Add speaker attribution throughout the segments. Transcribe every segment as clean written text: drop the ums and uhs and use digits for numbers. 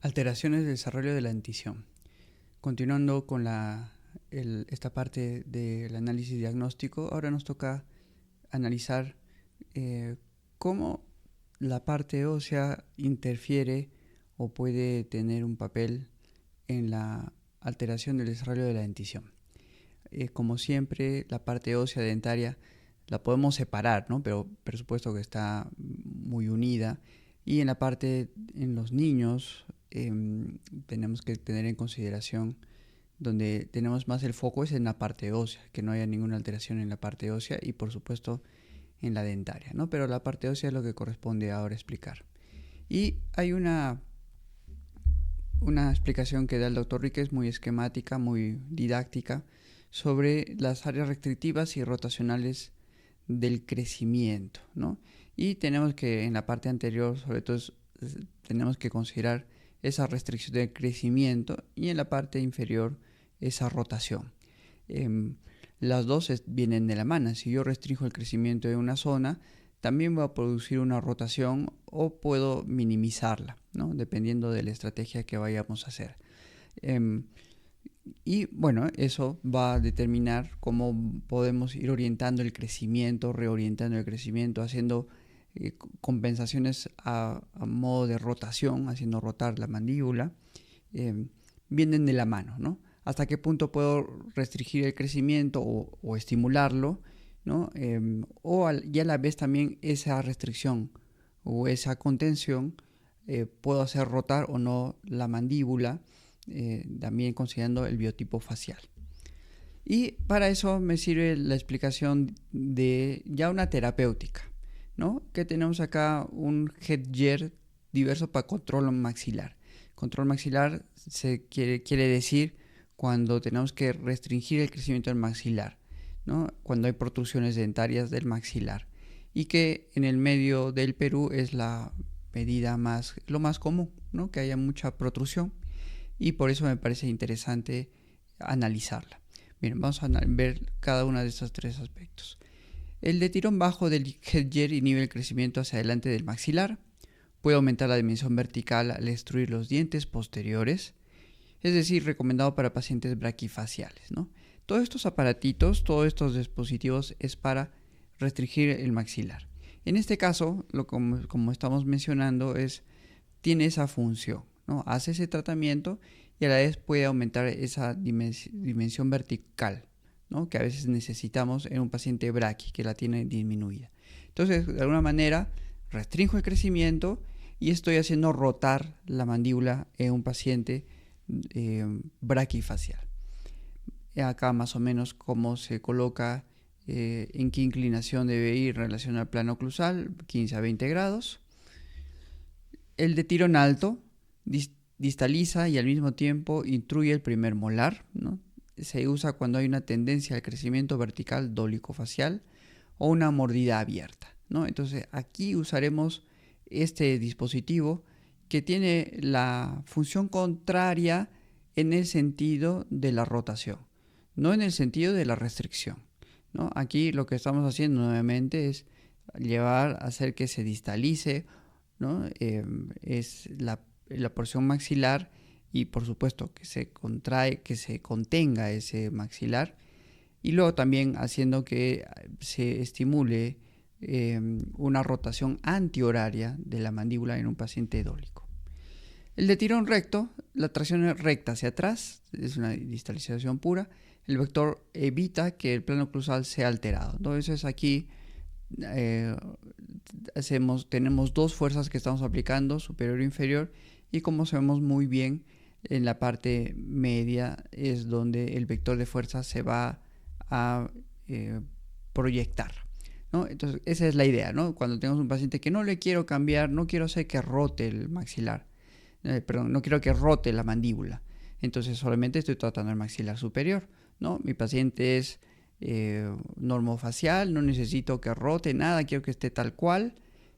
Speaker 1: Alteraciones del desarrollo de la dentición. Continuando con esta parte del análisis diagnóstico, ahora nos toca analizar cómo la parte ósea interfiere o puede tener un papel en la alteración del desarrollo de la dentición. Como siempre, la parte ósea dentaria la podemos separar, ¿no? Pero por supuesto que está muy unida. Y en los niños, tenemos que tener en consideración donde tenemos más el foco es en la parte ósea, que no haya ninguna alteración en la parte ósea y por supuesto en la dentaria, ¿no? Pero la parte ósea es lo que corresponde ahora explicar. Y hay una explicación que da el doctor Ríquez muy esquemática, muy didáctica, sobre las áreas restrictivas y rotacionales del crecimiento, ¿no? Y tenemos que en la parte anterior, sobre todo, tenemos que considerar esa restricción del crecimiento y en la parte inferior esa rotación. Las dos vienen de la mano. Si yo restringo el crecimiento de una zona, también va a producir una rotación o puedo minimizarla, ¿no? Dependiendo de la estrategia que vayamos a hacer. Y bueno, eso va a determinar cómo podemos ir orientando el crecimiento, reorientando el crecimiento, haciendo compensaciones a modo de rotación, haciendo rotar la mandíbula. Vienen de la mano, ¿no? Hasta qué punto puedo restringir el crecimiento o estimularlo, ¿no? Y a la vez también esa restricción o esa contención puedo hacer rotar o no la mandíbula, también considerando el biotipo facial. Y para eso me sirve la explicación de ya una terapéutica, ¿no? Que tenemos acá un headgear diverso para control maxilar. Control maxilar quiere decir cuando tenemos que restringir el crecimiento del maxilar, ¿no? Cuando hay protrusiones dentarias del maxilar. Y que en el medio del Perú es la medida lo más común, ¿no? Que haya mucha protrusión. Y por eso me parece interesante analizarla. Bien, vamos a ver cada uno de estos tres aspectos. El de tirón bajo del headgear inhibe el crecimiento hacia adelante del maxilar, puede aumentar la dimensión vertical al destruir los dientes posteriores, es decir, recomendado para pacientes braquifaciales, ¿no? Todos estos aparatitos, todos estos dispositivos es para restringir el maxilar. En este caso, como estamos mencionando, tiene esa función, ¿no? Hace ese tratamiento y a la vez puede aumentar esa dimensión vertical, ¿no? Que a veces necesitamos en un paciente braqui que la tiene disminuida. Entonces, de alguna manera, restringo el crecimiento y estoy haciendo rotar la mandíbula en un paciente braquifacial. Acá más o menos cómo se coloca, en qué inclinación debe ir en relación al plano oclusal, 15 a 20 grados. El de tirón alto distaliza y al mismo tiempo intruye el primer molar, ¿no? Se usa cuando hay una tendencia al crecimiento vertical dólico-facial o una mordida abierta, ¿no? Entonces aquí usaremos este dispositivo que tiene la función contraria en el sentido de la rotación, no en el sentido de la restricción, ¿no? Aquí lo que estamos haciendo nuevamente es hacer que se distalice, ¿no? Es la porción maxilar y por supuesto que se contrae, que se contenga ese maxilar y luego también haciendo que se estimule una rotación antihoraria de la mandíbula en un paciente dólico. El de tirón recto, la tracción es recta hacia atrás, es una distalización pura. El vector evita que el plano oclusal sea alterado. Entonces aquí tenemos dos fuerzas que estamos aplicando, superior e inferior, y como sabemos muy bien, en la parte media es donde el vector de fuerza se va a proyectar, ¿no? Entonces esa es la idea, ¿no? Cuando tenemos un paciente que no le quiero cambiar, no quiero hacer que rote el maxilar, perdón, no quiero que rote la mandíbula, entonces solamente estoy tratando el maxilar superior, ¿no? Mi paciente es normofacial, no necesito que rote nada, quiero que esté tal cual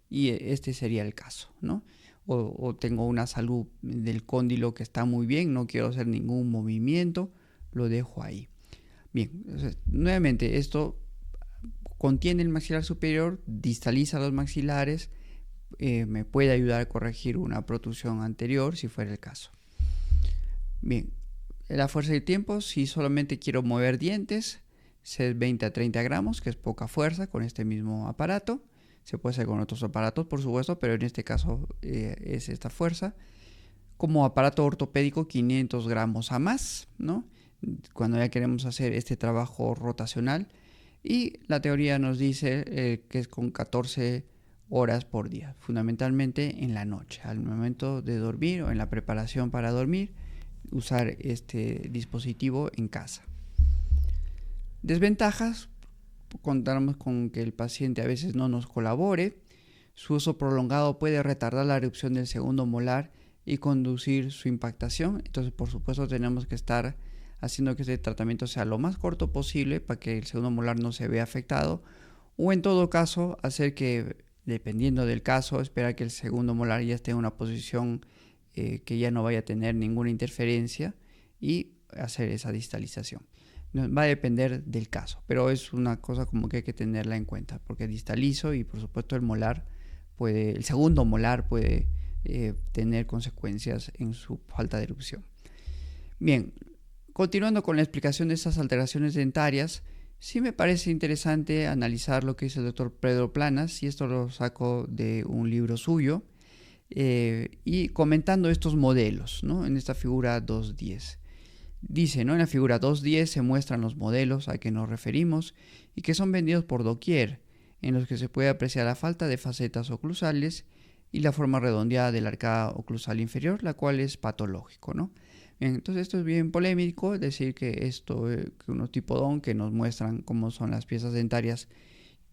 Speaker 1: y este sería el caso, ¿no? O tengo una salud del cóndilo que está muy bien, no quiero hacer ningún movimiento, lo dejo ahí. Bien, entonces, nuevamente esto contiene el maxilar superior, distaliza los maxilares, me puede ayudar a corregir una protusión anterior si fuera el caso. Bien, la fuerza y tiempo, si solamente quiero mover dientes, es 20 a 30 gramos, que es poca fuerza con este mismo aparato. Se puede hacer con otros aparatos, por supuesto, pero en este caso es esta fuerza. Como aparato ortopédico, 500 gramos a más, ¿no? Cuando ya queremos hacer este trabajo rotacional. Y la teoría nos dice que es con 14 horas por día, fundamentalmente en la noche, al momento de dormir o en la preparación para dormir, usar este dispositivo en casa. Desventajas: contamos con que el paciente a veces no nos colabore. Su uso prolongado puede retardar la erupción del segundo molar y conducir su impactación. Entonces, por supuesto, tenemos que estar haciendo que este tratamiento sea lo más corto posible para que el segundo molar no se vea afectado, o en todo caso hacer que, dependiendo del caso, esperar que el segundo molar ya esté en una posición que ya no vaya a tener ninguna interferencia y hacer esa distalización. Va a depender del caso, pero es una cosa como que hay que tenerla en cuenta, porque distalizo y por supuesto el segundo molar puede tener consecuencias en su falta de erupción. Bien, continuando con la explicación de estas alteraciones dentarias, sí me parece interesante analizar lo que dice el doctor Pedro Planas, y esto lo saco de un libro suyo, y comentando estos modelos, ¿no? En esta figura 2.10. Dice, ¿no? En la figura 2.10 se muestran los modelos a que nos referimos y que son vendidos por doquier, en los que se puede apreciar la falta de facetas oclusales y la forma redondeada de la arcada oclusal inferior, la cual es patológico, ¿no? Bien, entonces esto es bien polémico, es decir, que esto, que unos tipo DON que nos muestran cómo son las piezas dentarias,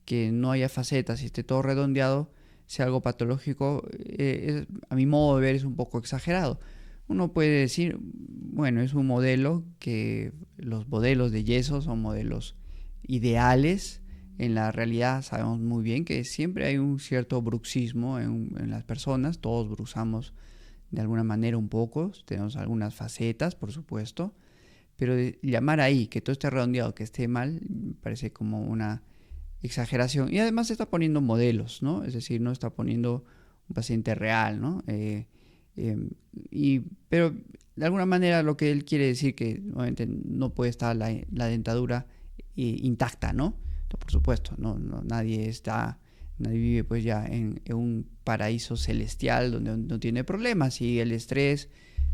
Speaker 1: que no haya facetas y esté todo redondeado, sea algo patológico, a mi modo de ver es un poco exagerado. Uno puede decir, bueno, es un modelo, que los modelos de yeso son modelos ideales. En la realidad sabemos muy bien que siempre hay un cierto bruxismo en las personas, todos bruxamos de alguna manera un poco, tenemos algunas facetas, por supuesto, pero llamar ahí que todo esté redondeado, que esté mal, parece como una exageración. Y además se está poniendo modelos, ¿no? Es decir, no está poniendo un paciente real, ¿no? Pero de alguna manera lo que él quiere decir que obviamente no puede estar la dentadura intacta, ¿no? Por supuesto, nadie vive pues ya en un paraíso celestial donde no tiene problemas y el estrés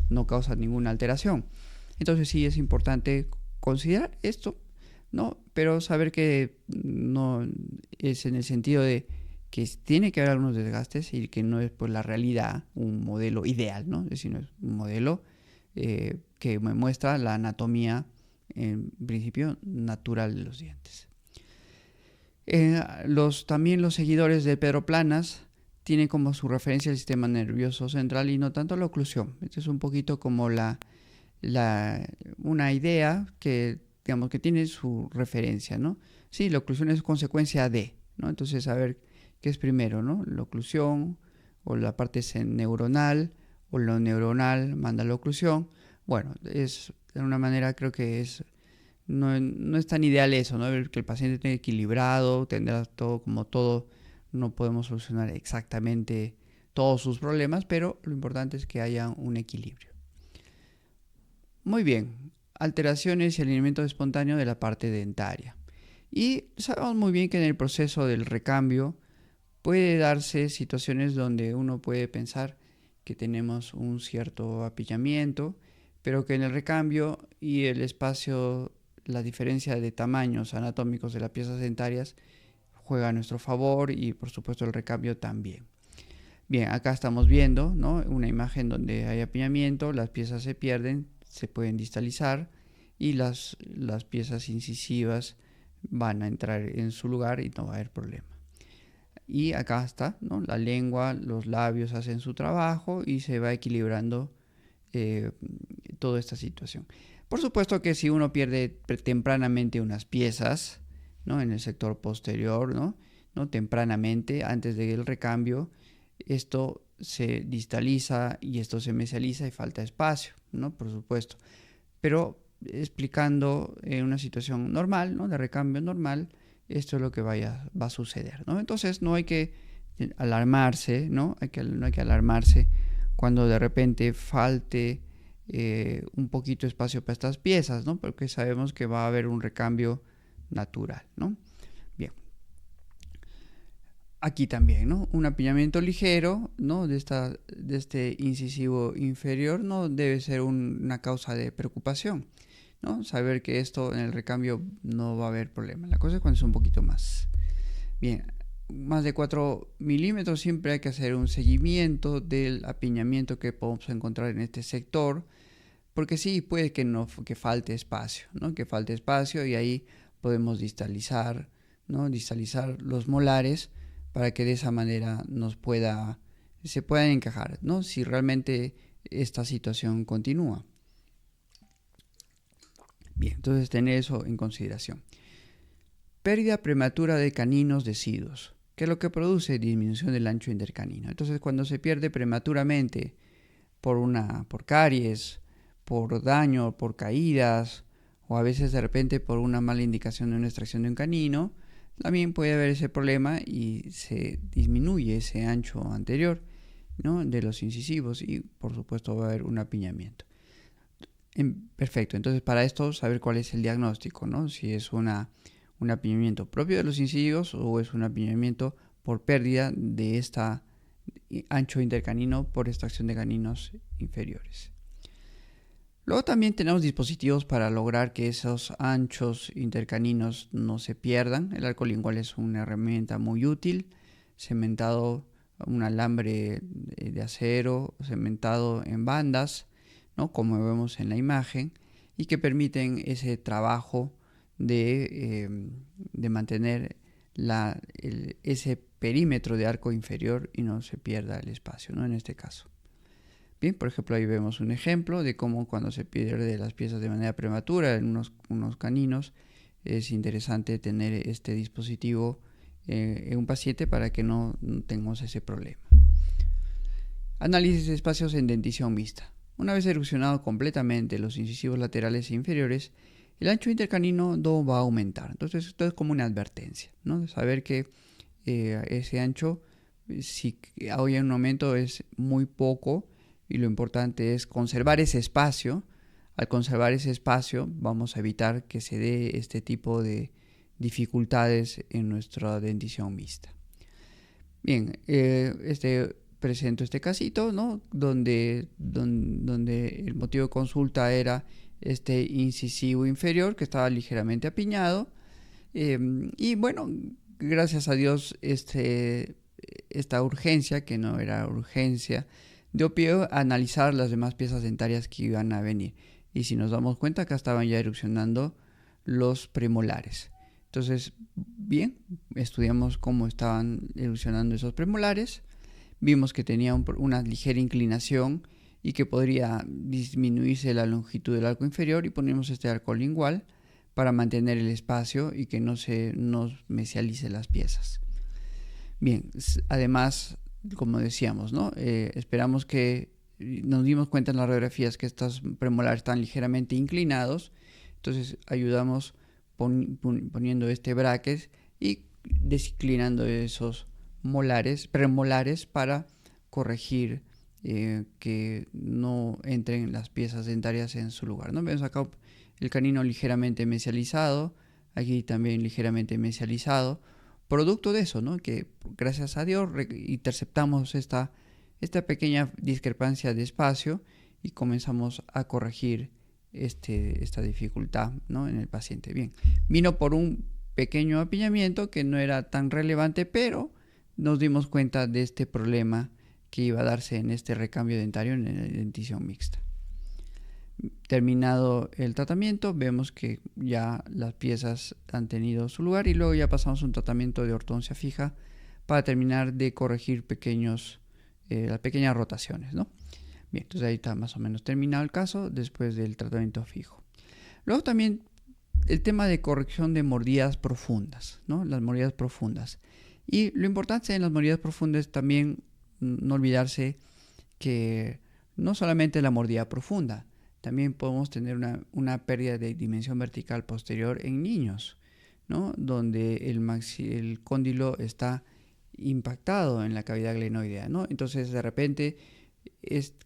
Speaker 1: no causa ninguna alteración. Entonces sí es importante considerar esto, ¿no? Pero saber que no es en el sentido de que tiene que haber algunos desgastes y que no es pues la realidad un modelo ideal, ¿no? Es decir, no es un modelo que me muestra la anatomía, en principio, natural de los dientes. También los seguidores de Pedro Planas tienen como su referencia el sistema nervioso central y no tanto la oclusión. Esto es un poquito como una idea que, digamos, que tiene su referencia, ¿no? Sí, la oclusión es consecuencia de, ¿no? Entonces, a ver qué es primero, ¿no? La oclusión o la parte neuronal, o lo neuronal manda la oclusión. Bueno, de una manera creo que no es tan ideal eso, ¿no? Que el paciente esté equilibrado, tendrá todo como todo. No podemos solucionar exactamente todos sus problemas, pero lo importante es que haya un equilibrio. Muy bien, alteraciones y alineamiento espontáneo de la parte dentaria. Y sabemos muy bien que en el proceso del recambio puede darse situaciones donde uno puede pensar que tenemos un cierto apillamiento, pero que en el recambio y el espacio, la diferencia de tamaños anatómicos de las piezas dentarias juega a nuestro favor y por supuesto el recambio también. Bien, acá estamos viendo, ¿no? Una imagen donde hay apillamiento, las piezas se pierden, se pueden distalizar y las piezas incisivas van a entrar en su lugar y no va a haber problema. Y acá está, ¿no? La lengua, los labios hacen su trabajo y se va equilibrando toda esta situación. Por supuesto que si uno pierde tempranamente unas piezas, ¿no? En el sector posterior, ¿no? Tempranamente, antes del recambio, esto se distaliza y esto se mesializa y falta espacio, ¿no? Por supuesto. Pero explicando en una situación normal, ¿no? De recambio normal, esto es lo que va a suceder, ¿no? Entonces no hay que alarmarse, ¿no? No hay que alarmarse cuando de repente falte un poquito de espacio para estas piezas, ¿no? Porque sabemos que va a haber un recambio natural, ¿no? Bien. Aquí también, ¿no? Un apiñamiento ligero, ¿no? De este incisivo inferior no debe ser una causa de preocupación, ¿no? Saber que esto en el recambio no va a haber problema. La cosa es cuando es un poquito más. Bien, más de 4 milímetros siempre hay que hacer un seguimiento del apiñamiento que podemos encontrar en este sector, porque sí, puede que, no, que falte espacio, ¿no? Que falte espacio y ahí podemos distalizar, ¿no? Distalizar los molares para que de esa manera se puedan encajar, ¿no? Si realmente esta situación continúa. Bien, entonces tener eso en consideración. Pérdida prematura de caninos deciduos, que es lo que produce disminución del ancho intercanino. Entonces, cuando se pierde prematuramente por caries, por daño, por caídas, o a veces de repente por una mala indicación de una extracción de un canino, también puede haber ese problema y se disminuye ese ancho anterior, ¿no? De los incisivos y por supuesto va a haber un apiñamiento. Perfecto, entonces para esto saber cuál es el diagnóstico, ¿no? Si es un apiñamiento propio de los incisivos o es un apiñamiento por pérdida de este ancho intercanino por extracción de caninos inferiores. Luego también tenemos dispositivos para lograr que esos anchos intercaninos no se pierdan. El arco lingual es una herramienta muy útil, cementado un alambre de acero, cementado en bandas, ¿no? Como vemos en la imagen, y que permiten ese trabajo de mantener ese perímetro de arco inferior y no se pierda el espacio, ¿no? En este caso. Bien, por ejemplo, ahí vemos un ejemplo de cómo cuando se pierde las piezas de manera prematura en unos caninos, es interesante tener este dispositivo en un paciente para que no tengamos ese problema. Análisis de espacios en dentición mixta. Una vez erupcionado completamente los incisivos laterales e inferiores, el ancho intercanino no va a aumentar. Entonces esto es como una advertencia, ¿no? De saber que ese ancho, si hoy en un momento es muy poco, y lo importante es conservar ese espacio. Al conservar ese espacio vamos a evitar que se dé este tipo de dificultades en nuestra dentición mixta. Bien, presento este casito, ¿no? Donde el motivo de consulta era este incisivo inferior que estaba ligeramente apiñado. Y bueno, gracias a Dios esta urgencia, que no era urgencia, dio pie a analizar las demás piezas dentarias que iban a venir. Y si nos damos cuenta, acá estaban ya erupcionando los premolares. Entonces, bien, estudiamos cómo estaban erupcionando esos premolares. Vimos que tenía una ligera inclinación y que podría disminuirse la longitud del arco inferior y ponemos este arco lingual para mantener el espacio y que no se nos mesialice las piezas. Bien, además, como decíamos, ¿no? Esperamos que nos dimos cuenta en las radiografías que estos premolares están ligeramente inclinados, entonces ayudamos poniendo este bracket y desinclinando esos premolares para corregir que no entren las piezas dentarias en su lugar, ¿no? Vemos acá el canino ligeramente mesializado, aquí también ligeramente mesializado, producto de eso, ¿no? Que gracias a Dios interceptamos esta pequeña discrepancia de espacio y comenzamos a corregir esta dificultad, ¿no? En el paciente. Bien, vino por un pequeño apiñamiento que no era tan relevante, pero nos dimos cuenta de este problema que iba a darse en este recambio dentario en la dentición mixta. Terminado el tratamiento, vemos que ya las piezas han tenido su lugar y luego ya pasamos a un tratamiento de ortodoncia fija para terminar de corregir las pequeñas rotaciones, ¿no? Bien, entonces ahí está más o menos terminado el caso después del tratamiento fijo. Luego también el tema de corrección de mordidas profundas, ¿no? Las mordidas profundas. Y lo importante en las mordidas profundas también no olvidarse que no solamente la mordida profunda, también podemos tener una pérdida de dimensión vertical posterior en niños, ¿no? Donde el cóndilo está impactado en la cavidad glenoidea, ¿no? Entonces, de repente,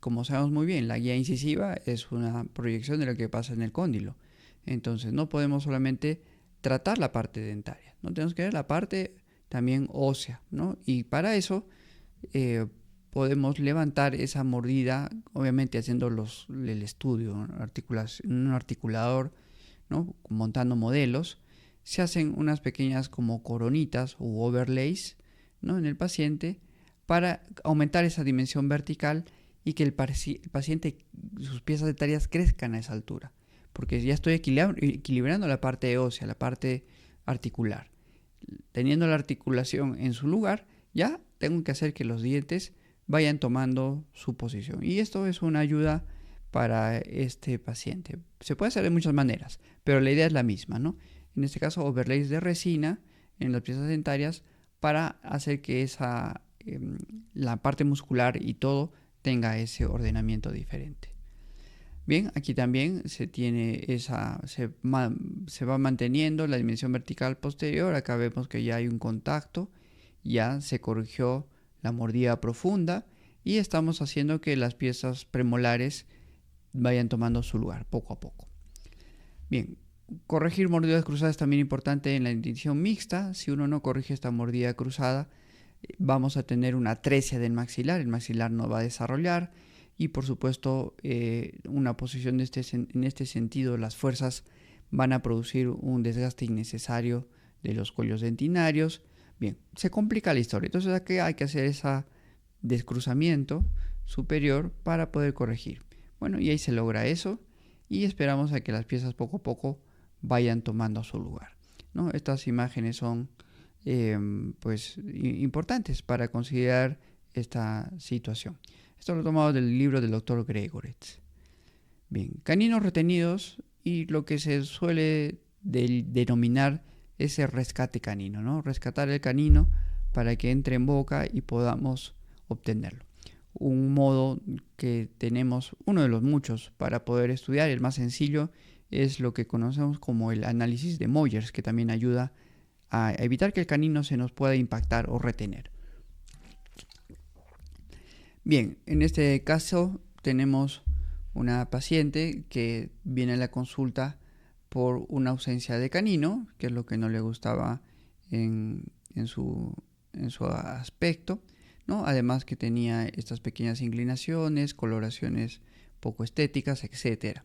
Speaker 1: como sabemos muy bien, la guía incisiva es una proyección de lo que pasa en el cóndilo. Entonces, no podemos solamente tratar la parte dentaria, no tenemos que ver la parte también ósea, ¿no? Y para eso podemos levantar esa mordida, obviamente haciendo el estudio, un articulador, ¿no? Montando modelos. Se hacen unas pequeñas como coronitas u overlays, ¿no? En el paciente para aumentar esa dimensión vertical y que el paciente, sus piezas dentarias crezcan a esa altura. Porque ya estoy equilibrando la parte ósea, la parte articular. Teniendo la articulación en su lugar, ya tengo que hacer que los dientes vayan tomando su posición. Y esto es una ayuda para este paciente. Se puede hacer de muchas maneras, pero la idea es la misma, ¿no? En este caso, overlays de resina en las piezas dentarias para hacer que la parte muscular y todo tenga ese ordenamiento diferente. Bien, aquí también se va manteniendo la dimensión vertical posterior. Acá vemos que ya hay un contacto, ya se corrigió la mordida profunda y estamos haciendo que las piezas premolares vayan tomando su lugar poco a poco. Bien, corregir mordidas cruzadas es también importante en la dentición mixta. Si uno no corrige esta mordida cruzada, vamos a tener una atresia del maxilar, el maxilar no va a desarrollar y por supuesto una posición en este sentido, las fuerzas van a producir un desgaste innecesario de los cuellos dentinarios. Bien, se complica la historia, entonces aquí hay que hacer ese descruzamiento superior para poder corregir. Bueno, y ahí se logra eso y esperamos a que las piezas poco a poco vayan tomando su lugar, ¿no? Estas imágenes son pues importantes para considerar esta situación. Esto lo he tomado del libro del doctor Gregoretz. Bien, caninos retenidos y lo que se suele denominar ese rescate canino, ¿no? Rescatar el canino para que entre en boca y podamos obtenerlo. Un modo que tenemos, uno de los muchos para poder estudiar, el más sencillo, es lo que conocemos como el análisis de Moyers, que también ayuda a evitar que el canino se nos pueda impactar o retener. Bien, en este caso tenemos una paciente que viene a la consulta por una ausencia de canino, que es lo que no le gustaba en su aspecto, ¿no? Además que tenía estas pequeñas inclinaciones, coloraciones poco estéticas, etc.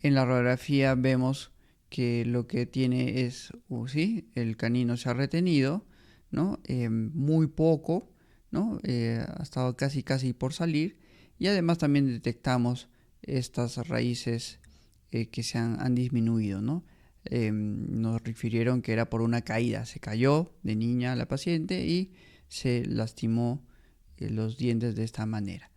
Speaker 1: En la radiografía vemos que lo que tiene es, sí, el canino se ha retenido, ¿no? Muy poco, ¿no? Ha estado casi por salir y además también detectamos estas raíces que se han disminuido, ¿no? Nos refirieron que era por una caída, se cayó de niña la paciente y se lastimó los dientes de esta manera.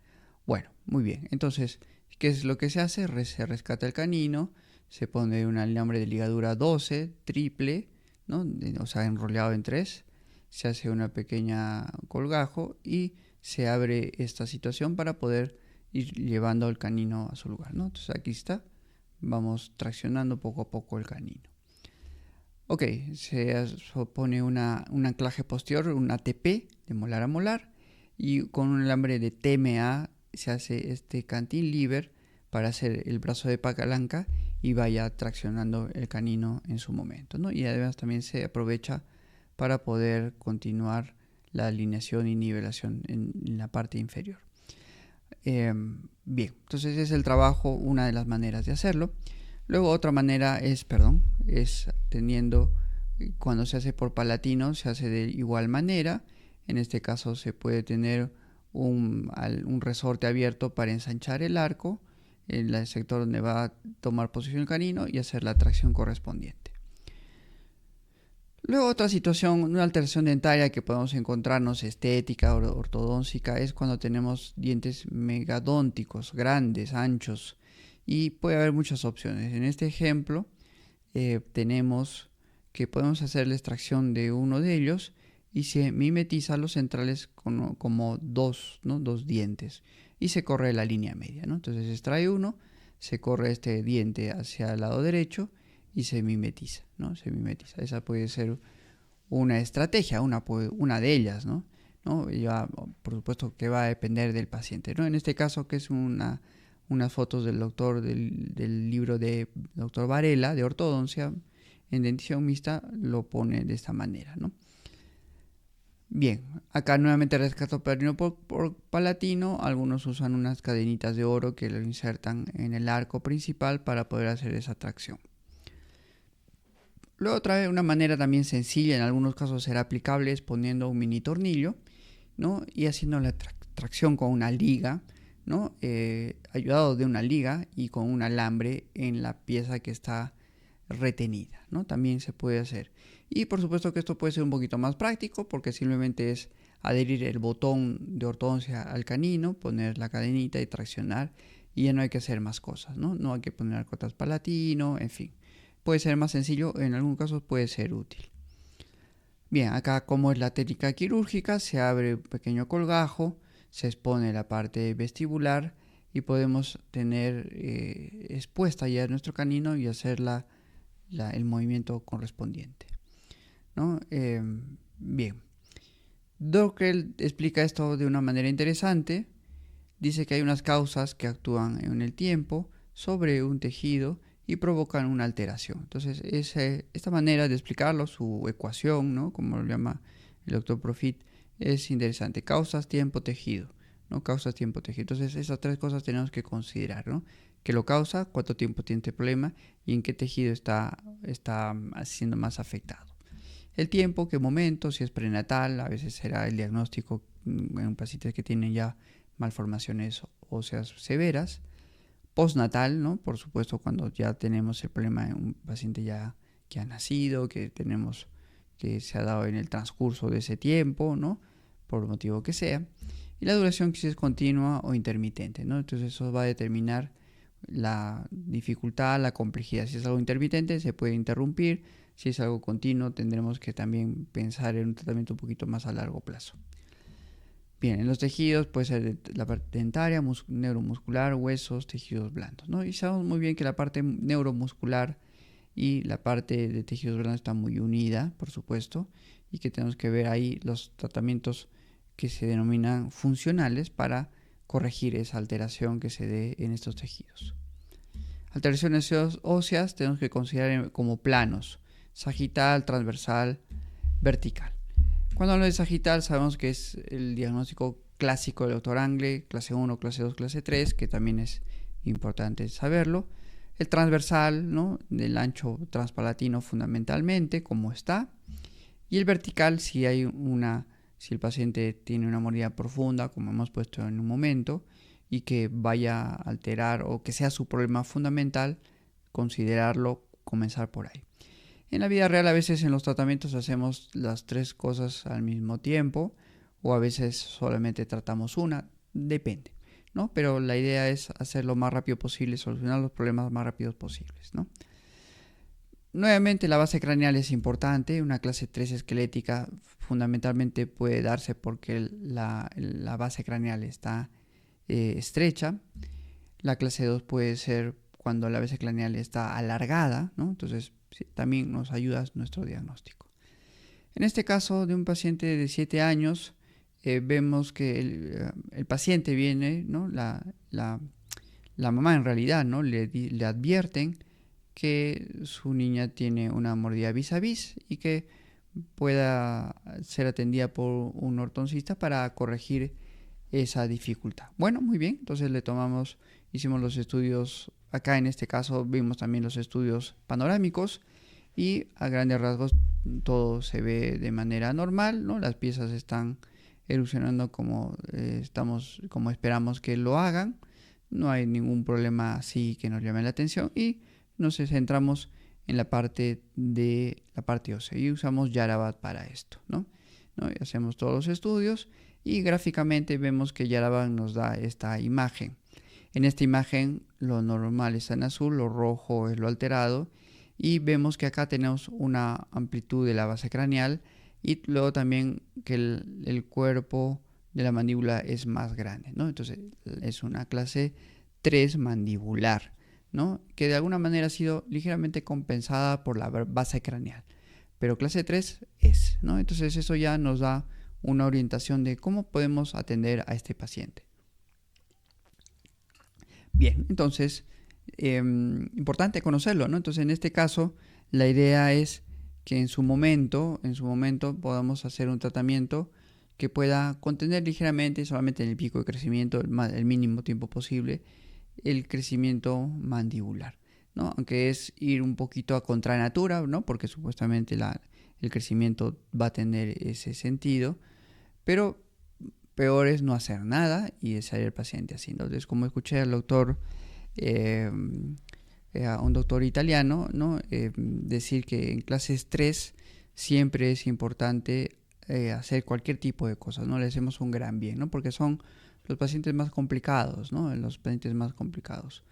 Speaker 1: Bueno, muy bien, entonces, ¿qué es lo que se hace? Se rescata el canino, se pone un alambre de ligadura 12, triple, ¿no? O sea, enrollado en 3, se hace una pequeña colgajo y se abre esta situación para poder ir llevando el canino a su lugar, ¿no? Entonces aquí está, vamos traccionando poco a poco el canino. Ok, se pone un anclaje posterior, un ATP de molar a molar y con un alambre de TMA se hace este cantilever para hacer el brazo de palanca y vaya traccionando el canino en su momento, ¿no? Y además también se aprovecha para poder continuar la alineación y nivelación en la parte inferior. Bien, entonces es el trabajo, una de las maneras de hacerlo. Luego otra manera es teniendo, cuando se hace por palatino, se hace de igual manera. En este caso se puede tener un resorte abierto para ensanchar el arco, en el sector donde va a tomar posición el canino y hacer la tracción correspondiente. Luego otra situación, una alteración dentaria que podemos encontrarnos estética o ortodóntica es cuando tenemos dientes megadónticos, grandes, anchos y puede haber muchas opciones. En este ejemplo tenemos que podemos hacer la extracción de uno de ellos y se mimetiza los centrales como dos dientes y se corre la línea media, ¿no? Entonces se extrae uno, se corre este diente hacia el lado derecho y se mimetiza, ¿no? Se mimetiza. Esa puede ser una estrategia, una de ellas, ¿no? Ya, por supuesto que va a depender del paciente, ¿no? En este caso, que es unas fotos del doctor del libro de doctor Varela de ortodoncia en dentición mixta, lo pone de esta manera, ¿no? Bien, acá nuevamente rescato perino por palatino. Algunos usan unas cadenitas de oro que lo insertan en el arco principal para poder hacer esa tracción. Luego trae una manera también sencilla, en algunos casos será aplicable, es poniendo un mini tornillo, ¿no? Y haciendo la tracción con una liga, ¿no? Ayudado de una liga y con un alambre en la pieza que está retenida, ¿no? También se puede hacer. Y por supuesto que esto puede ser un poquito más práctico porque simplemente es adherir el botón de ortodoncia al canino, poner la cadenita y traccionar, y ya no hay que hacer más cosas, ¿no? No hay que poner arcotas palatino, en fin. Puede ser más sencillo, en algunos casos puede ser útil. Bien, acá como es la técnica quirúrgica, se abre un pequeño colgajo, se expone la parte vestibular y podemos tener expuesta ya nuestro canino y hacer el movimiento correspondiente, ¿no? Bien, Dockrell explica esto de una manera interesante. Dice que hay unas causas que actúan en el tiempo sobre un tejido y provocan una alteración. Entonces, esta manera de explicarlo, su ecuación, ¿no? Como lo llama el doctor Profit, es interesante. Causas, tiempo, tejido, ¿no? Causas, tiempo, tejido. Entonces, esas tres cosas tenemos que considerar, ¿no? ¿Qué lo causa? ¿Cuánto tiempo tiene este problema? ¿Y en qué tejido está siendo más afectado? El tiempo, qué momento, si es prenatal, a veces será el diagnóstico en pacientes que tienen ya malformaciones óseas severas. Postnatal, ¿no? Por supuesto, cuando ya tenemos el problema en un paciente ya que ha nacido, que tenemos que se ha dado en el transcurso de ese tiempo, ¿no? Por el motivo que sea. Y la duración, que si es continua o intermitente, ¿no? Entonces eso va a determinar la dificultad, la complejidad. Si es algo intermitente, se puede interrumpir. Si es algo continuo, tendremos que también pensar en un tratamiento un poquito más a largo plazo. Bien, en los tejidos puede ser la parte dentaria, neuromuscular, huesos, tejidos blandos, ¿no? Y sabemos muy bien que la parte neuromuscular y la parte de tejidos blandos está muy unida, por supuesto, y que tenemos que ver ahí los tratamientos que se denominan funcionales para corregir esa alteración que se dé en estos tejidos. Alteraciones óseas tenemos que considerar como planos: sagital, transversal, vertical. Cuando hablo de sagital, sabemos que es el diagnóstico clásico del doctor Angle, clase 1, clase 2, clase 3, que también es importante saberlo. El transversal, ¿no? Del ancho transpalatino fundamentalmente, cómo está. Y el vertical, si el paciente tiene una mordida profunda, como hemos puesto en un momento, y que vaya a alterar o que sea su problema fundamental, considerarlo, comenzar por ahí. En la vida real, a veces en los tratamientos hacemos las tres cosas al mismo tiempo, o a veces solamente tratamos una, depende, ¿no? Pero la idea es hacer lo más rápido posible, solucionar los problemas más rápidos posibles, ¿no? Nuevamente, la base craneal es importante. Una clase 3 esquelética fundamentalmente puede darse porque la base craneal está estrecha. La clase 2 puede ser cuando la base craneal está alargada, ¿no? Entonces, sí, también nos ayuda nuestro diagnóstico. En este caso de un paciente de 7 años, vemos que el paciente viene, ¿no? La mamá en realidad, ¿no? Le advierten que su niña tiene una mordida vis a vis y que pueda ser atendida por un ortodoncista para corregir esa dificultad. Bueno, muy bien, entonces hicimos los estudios, acá en este caso vimos también los estudios panorámicos y a grandes rasgos todo se ve de manera normal, ¿no? Las piezas están erosionando como esperamos que lo hagan, no hay ningún problema así que nos llame la atención y nos centramos en la parte ósea y usamos Yarabat para esto, ¿no? Y hacemos todos los estudios y gráficamente vemos que Yarabat nos da esta imagen. En esta imagen lo normal está en azul, lo rojo es lo alterado y vemos que acá tenemos una amplitud de la base craneal y luego también que el cuerpo de la mandíbula es más grande, ¿no? Entonces es una clase 3 mandibular, ¿no? Que de alguna manera ha sido ligeramente compensada por la base craneal. pero clase 3 es, ¿no? Entonces eso ya nos da una orientación de cómo podemos atender a este paciente. Bien, entonces, importante conocerlo, ¿no? Entonces, en este caso, la idea es que en su momento podamos hacer un tratamiento que pueda contener ligeramente, solamente en el pico de crecimiento, el mínimo tiempo posible, el crecimiento mandibular, ¿no? Aunque es ir un poquito a contranatura, ¿no? Porque supuestamente el crecimiento va a tener ese sentido, pero peor es no hacer nada y salir el paciente así. Entonces, como escuché al doctor, a un doctor italiano, ¿no? Decir que en clases 3 siempre es importante hacer cualquier tipo de cosas, ¿no? Le hacemos un gran bien, ¿no? Porque son los pacientes más complicados, ¿no? Los pacientes más complicados.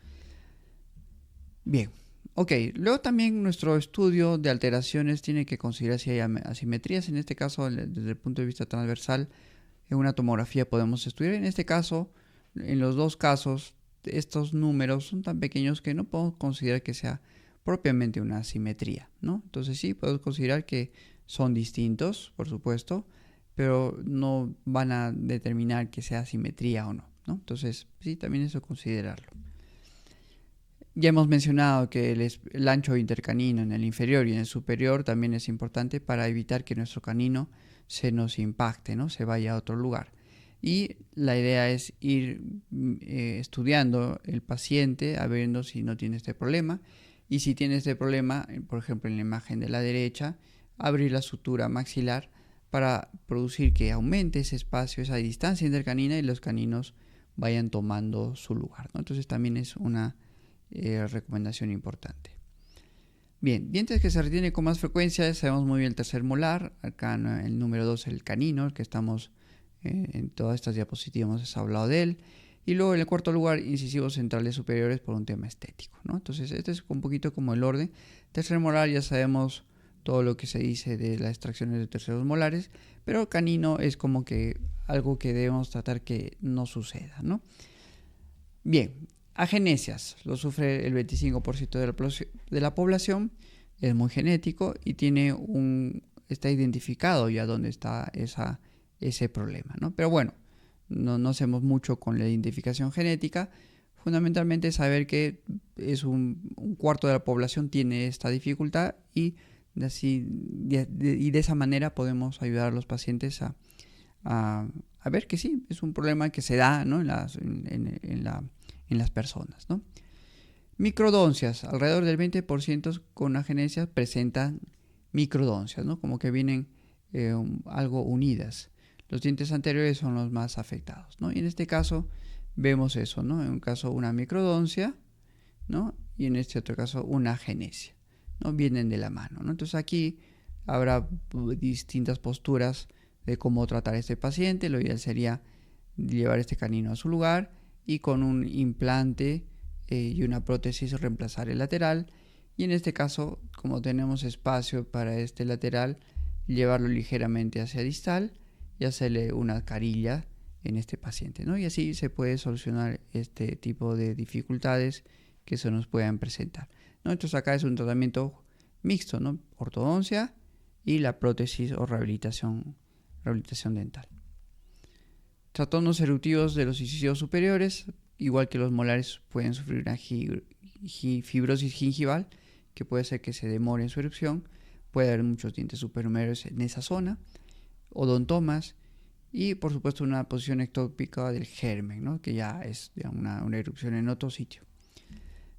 Speaker 1: Bien, ok. Luego también nuestro estudio de alteraciones tiene que considerar si hay asimetrías. En este caso, desde el punto de vista transversal, en una tomografía podemos estudiar. En este caso, en los dos casos, estos números son tan pequeños que no podemos considerar que sea propiamente una asimetría, ¿no? Entonces sí, podemos considerar que son distintos, por supuesto, pero no van a determinar que sea asimetría o no, ¿no? Entonces sí, también eso considerarlo. Ya hemos mencionado que el ancho intercanino en el inferior y en el superior también es importante para evitar que nuestro canino se nos impacte, ¿no? Se vaya a otro lugar. Y la idea es ir estudiando el paciente, a ver si no tiene este problema. Y si tiene este problema, por ejemplo en la imagen de la derecha, abrir la sutura maxilar para producir que aumente ese espacio, esa distancia intercanina y los caninos vayan tomando su lugar, ¿no? Entonces también es una recomendación importante. Bien, dientes que se retienen con más frecuencia, sabemos muy bien el tercer molar, acá el número 2 el canino, el que estamos en todas estas diapositivas hemos hablado de él, y luego en el cuarto lugar incisivos centrales superiores por un tema estético, ¿no? Entonces este es un poquito como el orden. Tercer molar ya sabemos todo lo que se dice de las extracciones de terceros molares, pero canino es como que algo que debemos tratar que no suceda, ¿no? Bien, agenesias, lo sufre el 25% de la población, es muy genético y está identificado ya dónde está ese problema, ¿no? Pero bueno, no hacemos mucho con la identificación genética, fundamentalmente saber que es un cuarto de la población tiene esta dificultad y de esa manera podemos ayudar a los pacientes a ver que sí, es un problema que se da, ¿no? en las personas, ¿no? Microdoncias, alrededor del 20% con agenesia presentan microdoncias, ¿no? Como que vienen algo unidas. Los dientes anteriores son los más afectados, ¿no? Y en este caso vemos eso, ¿no? En un caso una microdoncia, ¿no? Y en este otro caso una agenesia, ¿no? Vienen de la mano, ¿no? Entonces aquí habrá distintas posturas de cómo tratar a este paciente. Lo ideal sería llevar este canino a su lugar y con un implante y una prótesis reemplazar el lateral. Y en este caso, como tenemos espacio para este lateral, llevarlo ligeramente hacia distal y hacerle una carilla en este paciente, ¿no? Y así se puede solucionar este tipo de dificultades que se nos puedan presentar, ¿no? Entonces acá es un tratamiento mixto, ¿no? Ortodoncia y la prótesis o rehabilitación dental. Trastornos eruptivos de los incisivos superiores, igual que los molares, pueden sufrir una fibrosis gingival, que puede ser que se demore en su erupción. Puede haber muchos dientes supernumerosos en esa zona, odontomas y, por supuesto, una posición ectópica del germen, ¿no? Que ya es una erupción en otro sitio.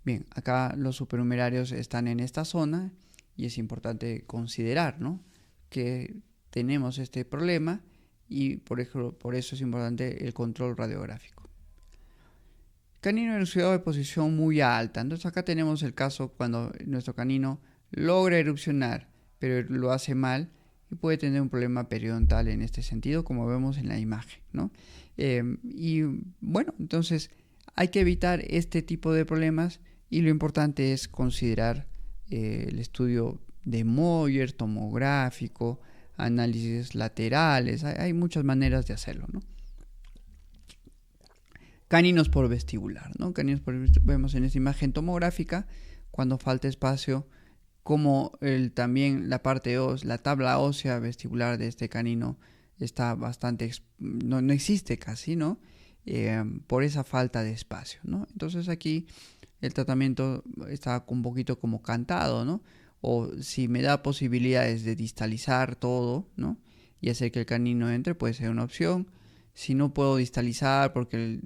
Speaker 1: Bien, acá los supernumerarios están en esta zona y es importante considerar, ¿no? Que tenemos este problema y por eso es importante el control radiográfico. Canino eructado de posición muy alta. Entonces acá tenemos el caso cuando nuestro canino logra erupcionar, pero lo hace mal y puede tener un problema periodontal en este sentido, como vemos en la imagen, ¿no? Y bueno, entonces hay que evitar este tipo de problemas y lo importante es considerar el estudio de Moyer, tomográfico, análisis laterales. Hay muchas maneras de hacerlo, ¿no? Caninos por vestibular, ¿no? Vemos en esta imagen tomográfica cuando falta espacio como también la parte la tabla ósea vestibular de este canino está bastante, no existe casi, ¿no? Por esa falta de espacio, ¿no? Entonces aquí el tratamiento está un poquito como cantado, ¿no? O si me da posibilidades de distalizar todo, ¿no? Y hacer que el canino entre, puede ser una opción. Si no puedo distalizar porque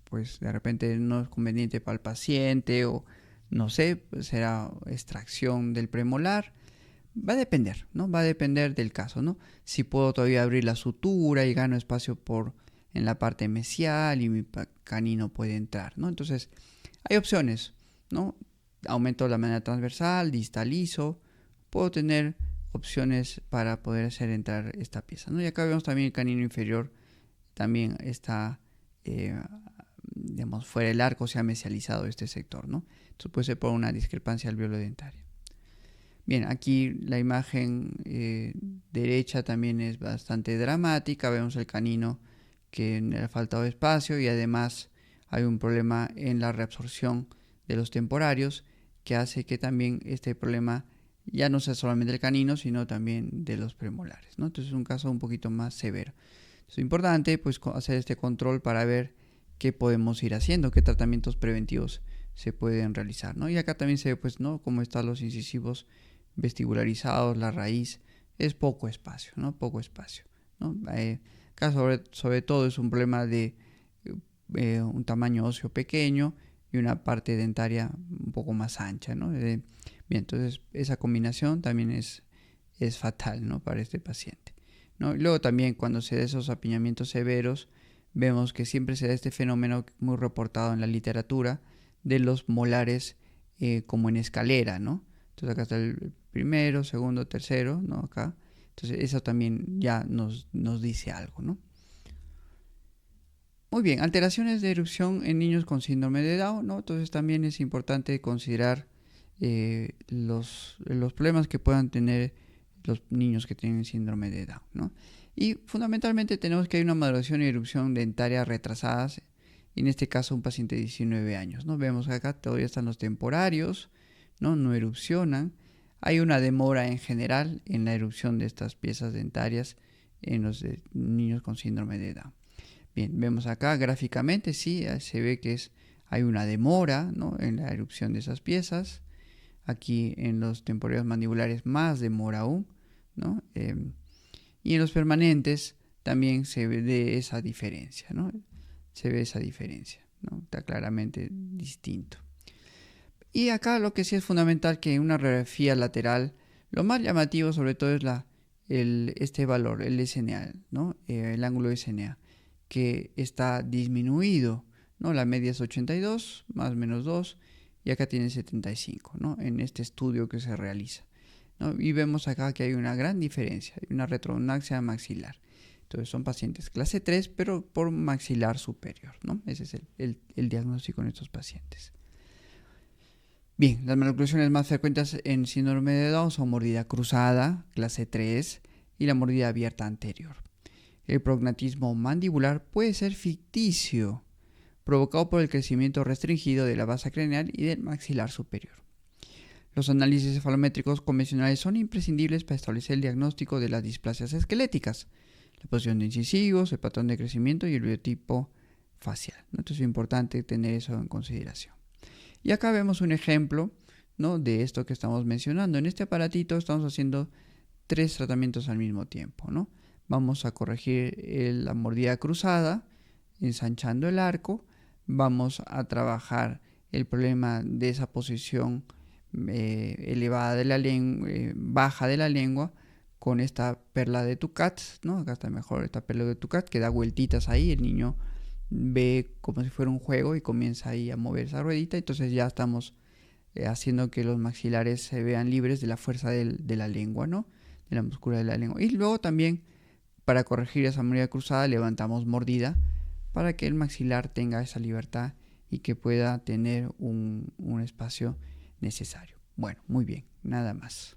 Speaker 1: pues de repente no es conveniente para el paciente o no sé, pues será extracción del premolar. Va a depender, ¿no? Va a depender del caso, ¿no? Si puedo todavía abrir la sutura y gano espacio en la parte mesial y mi canino puede entrar, ¿no? Entonces, hay opciones, ¿no? Aumento la manera transversal, distalizo, puedo tener opciones para poder hacer entrar esta pieza, ¿no? Y acá vemos también el canino inferior, también está, digamos, fuera del arco, se ha mesializado este sector, ¿no? Entonces puede ser por una discrepancia alveolo-dentaria. Bien, aquí la imagen derecha también es bastante dramática. Vemos el canino que le ha faltado espacio y además hay un problema en la reabsorción de los temporarios que hace que también este problema ya no sea solamente del canino, sino también de los premolares, ¿no? Entonces es un caso un poquito más severo. Es importante pues hacer este control para ver qué podemos ir haciendo, qué tratamientos preventivos se pueden realizar, ¿no? Y acá también se ve pues, ¿no?, cómo están los incisivos vestibularizados, la raíz, es poco espacio, ¿no? Poco espacio, ¿no? Acá sobre todo es un problema de un tamaño óseo pequeño y una parte dentaria un poco más ancha, ¿no? Bien, entonces esa combinación también es fatal, ¿no?, para este paciente, ¿no? Y luego también cuando se da esos apiñamientos severos, vemos que siempre se da este fenómeno muy reportado en la literatura de los molares como en escalera, ¿no? Entonces acá está el primero, segundo, tercero, ¿no? Acá. Entonces eso también ya nos dice algo, ¿no? Muy bien, alteraciones de erupción en niños con síndrome de Down, ¿no? Entonces también es importante considerar los problemas que puedan tener los niños que tienen síndrome de Down, ¿no? Y fundamentalmente tenemos que hay una maduración y erupción dentaria retrasadas, y en este caso un paciente de 19 años, ¿no? Vemos que acá todavía están los temporarios, no erupcionan. Hay una demora en general en la erupción de estas piezas dentarias en los niños con síndrome de Down. Bien, vemos acá gráficamente, sí, se ve que hay una demora, ¿no?, en la erupción de esas piezas. Aquí en los temporarios mandibulares más demora aún, ¿no? Y en los permanentes también se ve esa diferencia, ¿no? Se ve esa diferencia, ¿no? Está claramente distinto. Y acá lo que sí es fundamental que en una radiografía lateral, lo más llamativo sobre todo es este valor, el SNA, ¿no? El ángulo SNA, que está disminuido, ¿no? La media es 82, más o menos 2, y acá tiene 75, ¿no?, en este estudio que se realiza, ¿no? Y vemos acá que hay una gran diferencia, hay una retronaxia maxilar. Entonces son pacientes clase 3, pero por maxilar superior, ¿no? Ese es el diagnóstico en estos pacientes. Bien, las maloclusiones más frecuentes en síndrome de Down son mordida cruzada, clase 3, y la mordida abierta anterior. El prognatismo mandibular puede ser ficticio, provocado por el crecimiento restringido de la base craneal y del maxilar superior. Los análisis cefalométricos convencionales son imprescindibles para establecer el diagnóstico de las displasias esqueléticas, la posición de incisivos, el patrón de crecimiento y el biotipo facial, ¿no? Entonces es importante tener eso en consideración. Y acá vemos un ejemplo, ¿no?, de esto que estamos mencionando. En este aparatito estamos haciendo 3 tratamientos al mismo tiempo, ¿no? Vamos a corregir la mordida cruzada, ensanchando el arco. Vamos a trabajar el problema de esa posición elevada de la lengua, baja de la lengua, con esta perla de Tucat, ¿no? Acá está mejor esta perla de Tucat que da vueltitas ahí. El niño ve como si fuera un juego y comienza ahí a mover esa ruedita. Entonces ya estamos haciendo que los maxilares se vean libres de la fuerza de la lengua, ¿no?, de la musculatura de la lengua. Y luego también, para corregir esa mordida cruzada, levantamos mordida para que el maxilar tenga esa libertad y que pueda tener un espacio necesario. Bueno, muy bien, nada más.